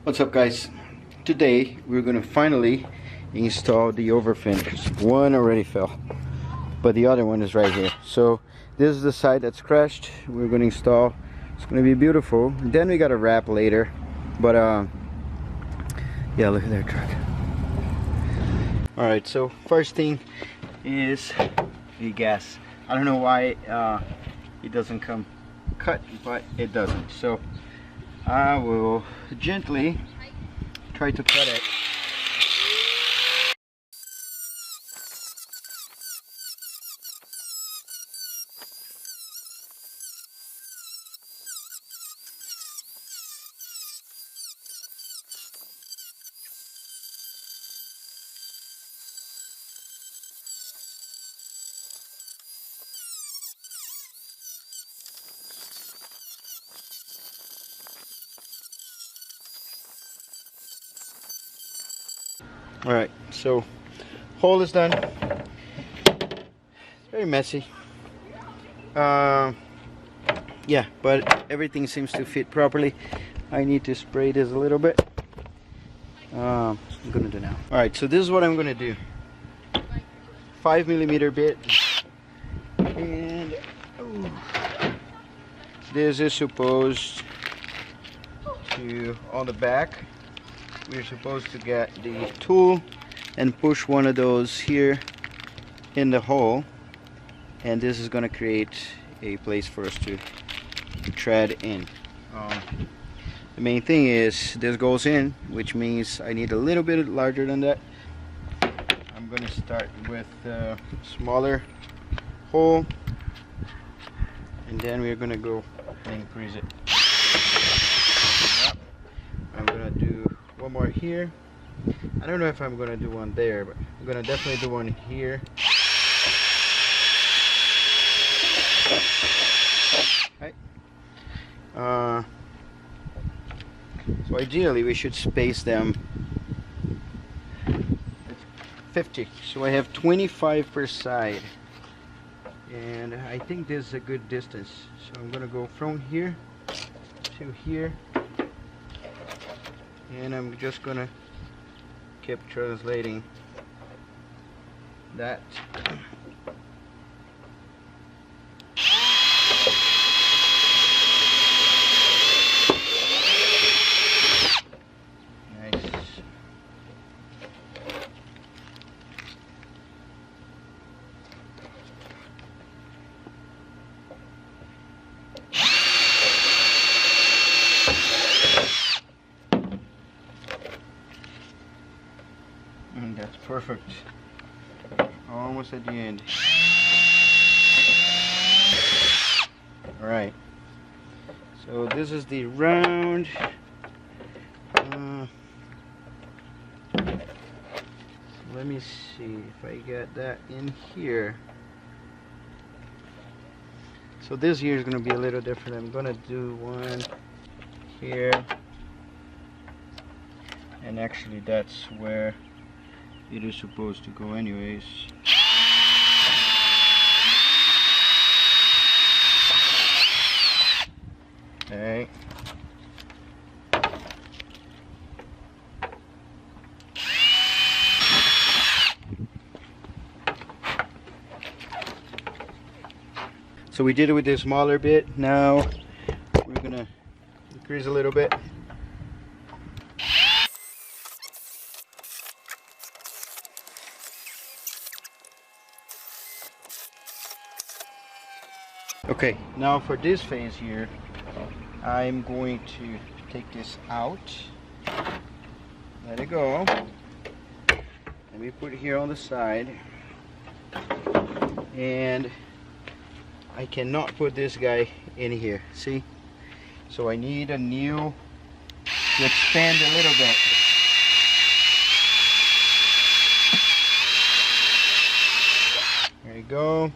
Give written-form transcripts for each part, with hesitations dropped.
What's up, guys? Today we're gonna finally install the over fenders. One already fell, but the other one is right here. So this is the side that's crashed. We're gonna install. It's gonna be beautiful. Then we gotta wrap later, but yeah, look at that truck. All right, so first thing is the gas. I don't know why it doesn't come cut, but it doesn't. So I will gently try to cut it. All right, so hole is done. It's very messy. Yeah, but everything seems to fit properly. I need to spray this a little bit. I'm gonna do now. All right, so this is what I'm gonna do. 5mm bit, and this is supposed to, on the back, we're supposed to get the tool and push one of those here in the hole, and this is going to create a place for us to tread in. The main thing is this goes in, which means I need a little bit larger than that. I'm going to start with a smaller hole, and then we're going to go and increase it. Yep. I'm going to do one more here. I don't know if I'm gonna do one there, but I'm gonna definitely do one here. Right. So ideally we should space them 50. So I have 25 per side, and I think this is a good distance. So I'm gonna go from here to here, and I'm just gonna keep translating that. Nice. That's perfect. Almost at the end. Alright. So this is the round. Let me see if I get that in here. So this here is going to be a little different. I'm going to do one here. And actually that's where it is supposed to go anyways. Okay. So we did it with this smaller bit. Now we're gonna increase a little bit. Okay, now for this phase here, I'm going to take this out, let it go, and we put it here on the side, and I cannot put this guy in here, see? So I need a new to expand a little bit. There you go.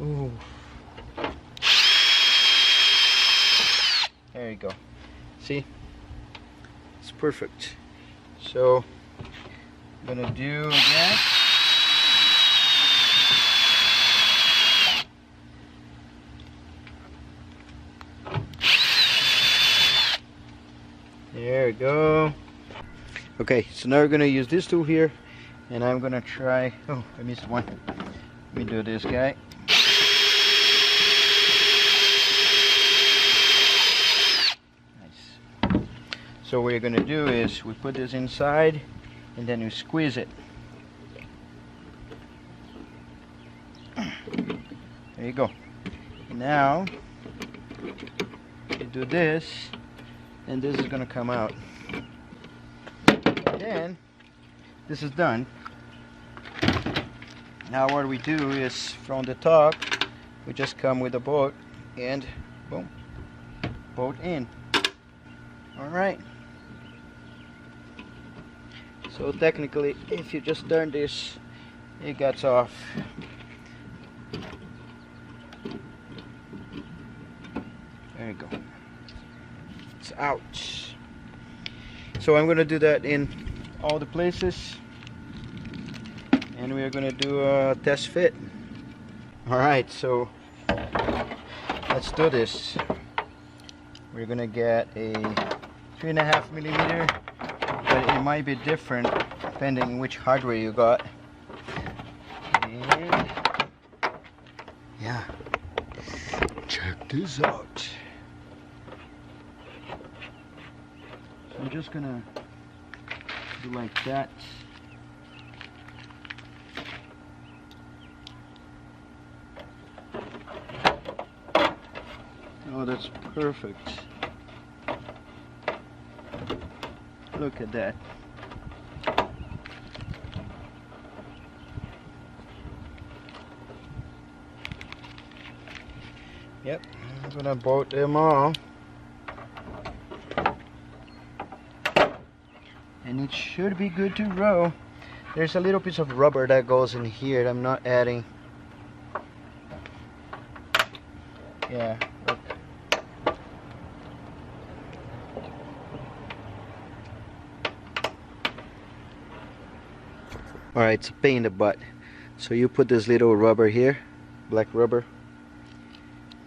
Ooh. There you go. See? It's perfect. So I'm gonna do again. There we go. Okay, so now we're gonna use this tool here, and I'm gonna try. Oh, I missed one. Let me do this guy. Nice. So what we're gonna do is we put this inside, and then we squeeze it. There you go. Now you do this, and this is gonna come out. Then this is done. Now what we do is from the top we just come with a bolt and boom, bolt in. Alright, so technically if you just turn this, it gets off. There you go, it's out. So I'm gonna do that in all the places, and we are gonna do a test fit. Alright, so let's do this. We're gonna get a 3.5 millimeter, but it might be different depending which hardware you got. And yeah, check this out. I'm just gonna do like that. Oh, that's perfect. Look at that. Yep, I'm gonna bolt them all. And it should be good to roll. There's a little piece of rubber that goes in here that I'm not adding. Yeah, look. Alright, it's a pain in the butt. So you put this little rubber here, black rubber,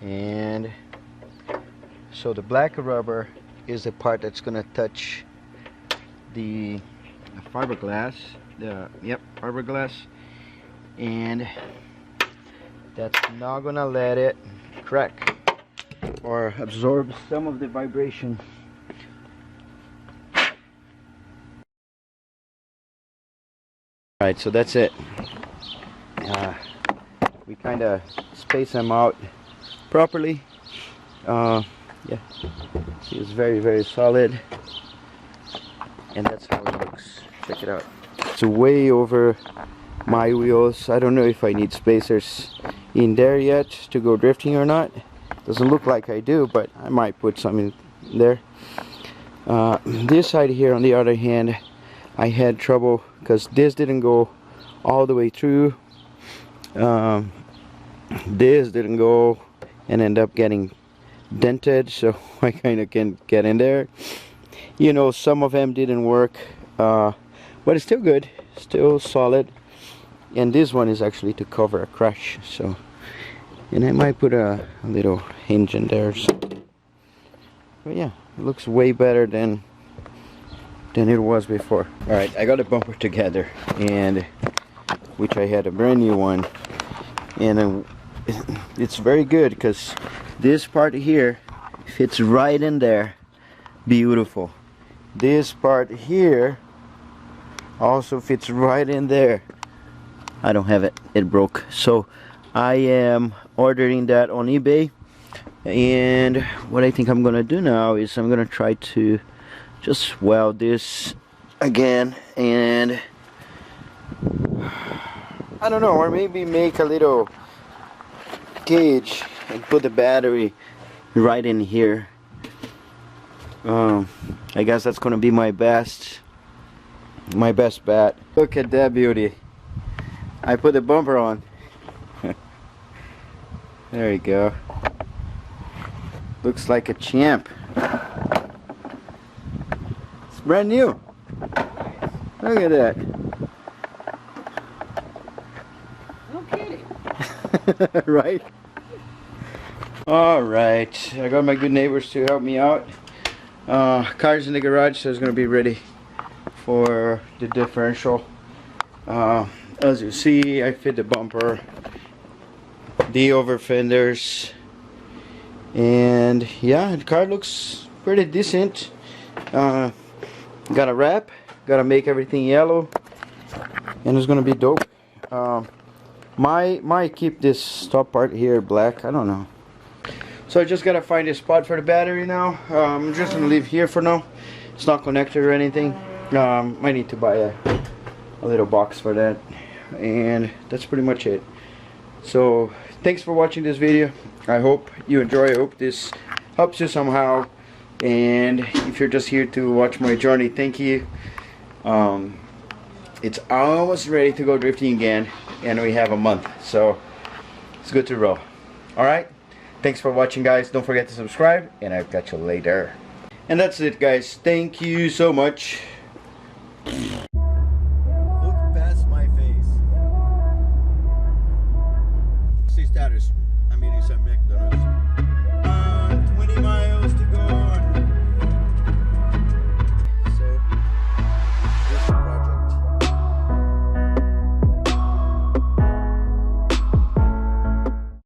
and so the black rubber is the part that's gonna touch the fiberglass, fiberglass, and that's not gonna let it crack or absorb some of the vibration. Alright, so that's it. We kind of space them out properly. Yeah, see, it's very, very solid. And that's how it looks. Check it out. It's way over my wheels. I don't know if I need spacers in there yet to go drifting or not. Doesn't look like I do, but I might put some in there. This side here, on the other hand, I had trouble because this didn't go all the way through. This didn't go and end up getting dented, so I kind of can't get in there. You know, some of them didn't work, but it's still good, still solid. And this one is actually to cover a crash, so, and I might put a little hinge in there. So. But yeah, it looks way better than it was before. Alright, I got a bumper together, and which I had a brand new one, and it's very good because this part here fits right in there. Beautiful. This part here also fits right in there. I don't have it, it broke, so I am ordering that on eBay. And what I think I'm gonna do now is I'm gonna try to just weld this again, and I don't know, or maybe make a little cage and put the battery right in here. I guess that's gonna be my best bet. Look at that beauty. I put the bumper on. There you go. Looks like a champ. It's brand new. Look at that. Okay. Right? Alright. I got my good neighbors to help me out. Car's in the garage, so it's gonna be ready for the differential. As you see, I fit the bumper, the over fenders, and yeah, the car looks pretty decent. Gotta wrap, gotta make everything yellow, and it's gonna be dope. Might keep this top part here black, I don't know. So I just gotta find a spot for the battery now. I'm just gonna leave here for now. It's not connected or anything. Might need to buy a little box for that, and that's pretty much it. So thanks for watching this video. I hope you enjoy. I hope this helps you somehow, and if you're just here to watch my journey, thank you. It's almost ready to go drifting again, and we have a month, so it's good to roll. Alright, thanks for watching, guys. Don't forget to subscribe, and I'll catch you later. And that's it, guys. Thank you so much.